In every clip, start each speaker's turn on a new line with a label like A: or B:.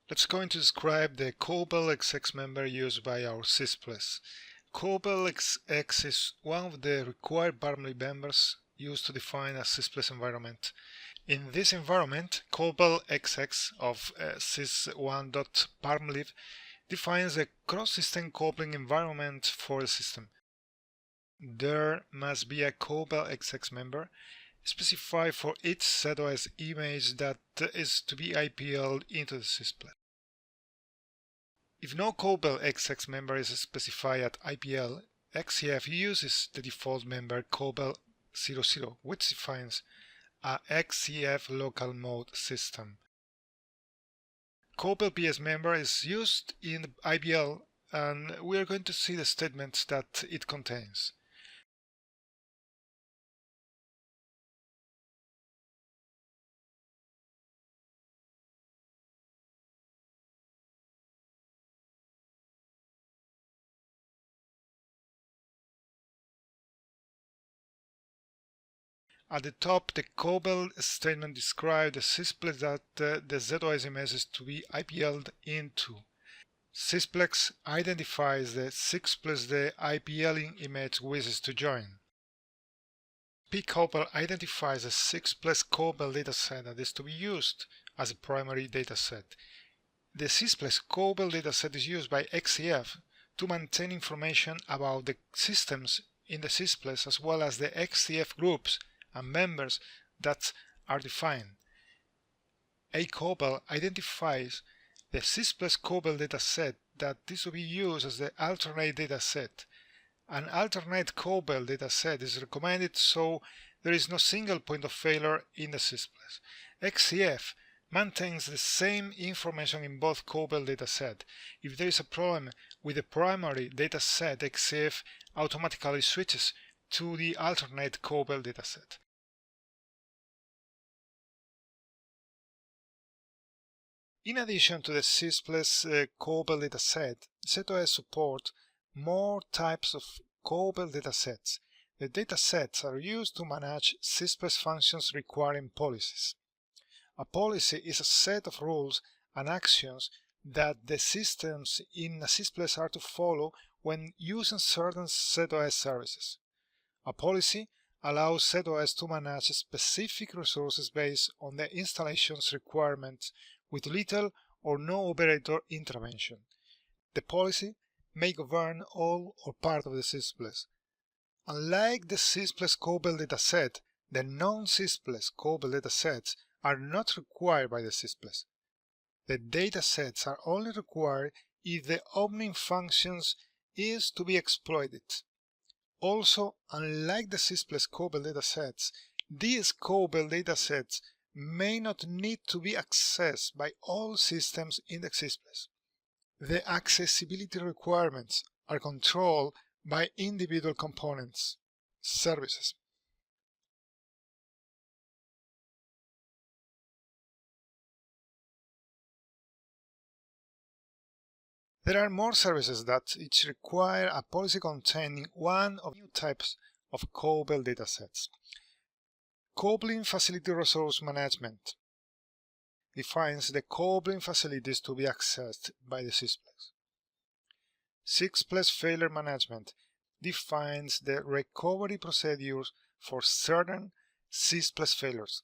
A: Let's go to describe the Cobalt XX member used by our Sysplex. Cobalt XX is one of the required Barmley members used to define a Sysplex environment. In this environment, Cobalt XX of sys1.barmlib defines a cross-system coupling environment for the system. There must be a Cobalt XX member specified for each ZOS image that is to be IPL'd into the Sysplex. If no Cobalt XX member is specified at IPL, XCF uses the default member Cobalt 00, which defines a XCF local mode system. Cobalt PS member is used in IPL, and we are going to see the statements that it contains. At the top, the Cobalt statement describes the Sysplex that the ZOS image is to be IPL'd into. Sysplex identifies the Sysplex the IPLing image wishes to join. pCobalt identifies the Sysplex Cobalt dataset that is to be used as a primary dataset. The Sysplex Cobalt dataset is used by XCF to maintain information about the systems in the Sysplex as well as the XCF groups and members that are defined. Cobalt identifies the Sysplex Cobalt dataset that is to be used as the alternate dataset. An alternate Cobalt dataset is recommended so there is no single point of failure in the Sysplex. XCF maintains the same information in both Cobalt datasets. If there is a problem with the primary dataset, XCF automatically switches to the alternate Cobalt dataset. In addition to the Sysplex Cobalt dataset, ZOS supports more types of Cobalt datasets. The datasets are used to manage Sysplex functions requiring policies. A policy is a set of rules and actions that the systems in a Sysplex are to follow when using certain ZOS services. A policy allows ZOS to manage specific resources based on the installation's requirements with little or no operator intervention. The policy may govern all or part of the Sysplex. Unlike the Sysplex Cobalt dataset, the non-Sysplex Cobalt datasets are not required by the Sysplex. The datasets are only required if the opening functions is to be exploited. Also, unlike the Sysplex Cobalt datasets, these Cobalt datasets may not need to be accessed by all systems in the Sysplex. The accessibility requirements are controlled by individual components, services. There are more services that each require a policy containing one of new types of Cobalt datasets. Coupling Facility Resource Management defines the coupling facilities to be accessed by the Sysplex. Sysplex Failure Management defines the recovery procedures for certain Sysplex failures.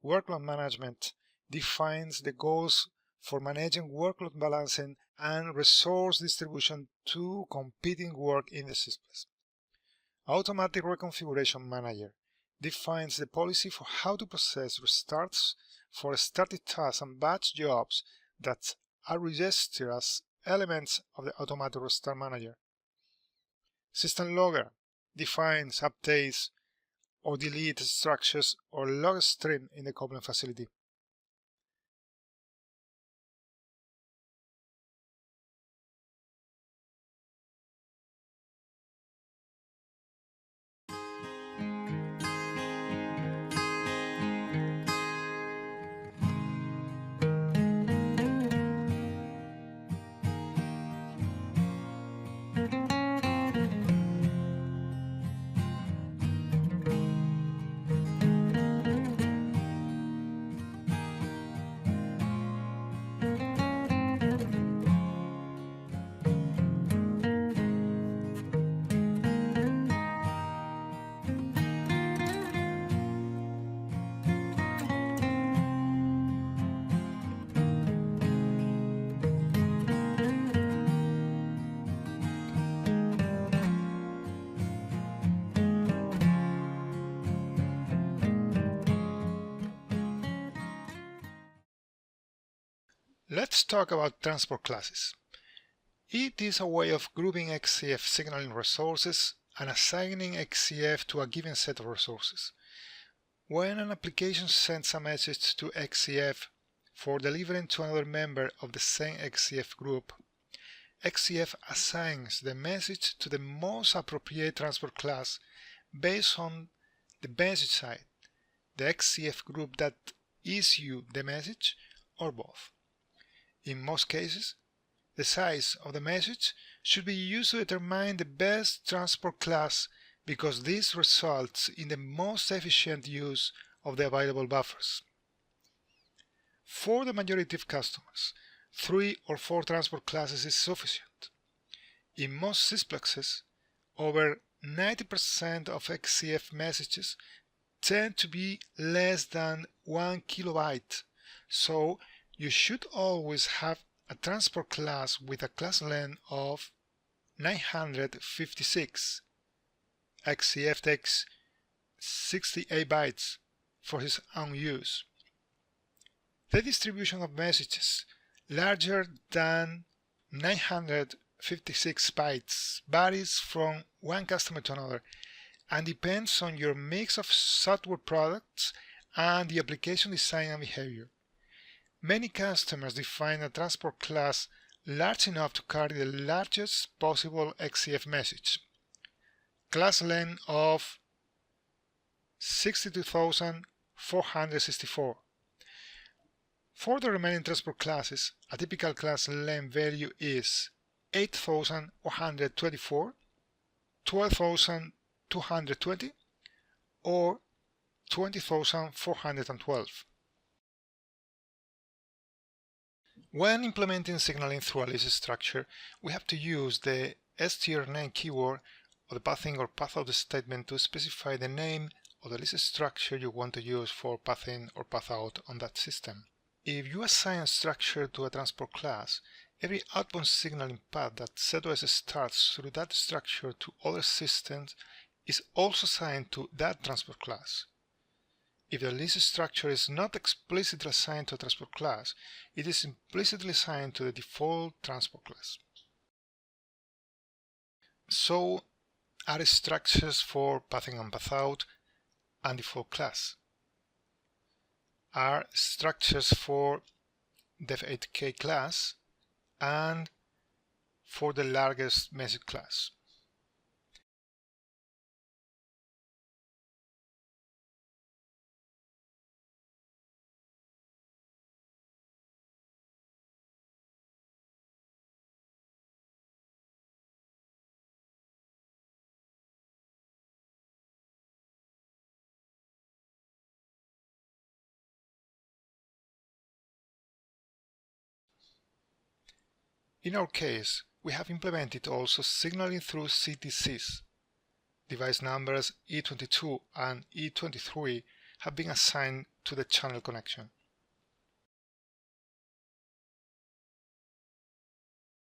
A: Workload Management defines the goals for managing workload balancing and resource distribution to competing work in the Sysplex. Automatic Reconfiguration Manager defines the policy for how to process restarts for started tasks and batch jobs that are registered as elements of the Automatic Restart Manager. System Logger defines updates or delete structures or log stream in the coupling facility. Let's talk about transport classes. It is a way of grouping XCF signaling resources and assigning XCF to a given set of resources. When an application sends a message to XCF for delivering to another member of the same XCF group, XCF assigns the message to the most appropriate transport class based on the message side, the XCF group that issued the message, or both. In most cases, the size of the message should be used to determine the best transport class because this results in the most efficient use of the available buffers. For the majority of customers, 3 or 4 transport classes is sufficient. In most Sysplexes, over 90% of XCF messages tend to be less than 1 kilobyte, so you should always have a transport class with a class length of 956. XCF takes 68 bytes for his own use. The distribution of messages larger than 956 bytes varies from one customer to another and depends on your mix of software products and the application design and behavior. Many customers define a transport class large enough to carry the largest possible XCF message, class length of 62,464. For the remaining transport classes, a typical class length value is 8,124, 12,220, or 20,412. When implementing signaling through a list structure, we have to use the strname keyword or the pathing or pathout statement to specify the name of the list structure you want to use for pathing or pathout on that system. If you assign a structure to a transport class, every outbound signaling path that CentOS starts through that structure to other systems is also assigned to that transport class. If the list structure is not explicitly assigned to a transport class, it is implicitly assigned to the default transport class. So are structures for pathing and pathout and default class. Are structures for def8k class and for the largest message class. In our case, we have implemented also signaling through CTCs. Device numbers E22 and E23 have been assigned to the channel connection.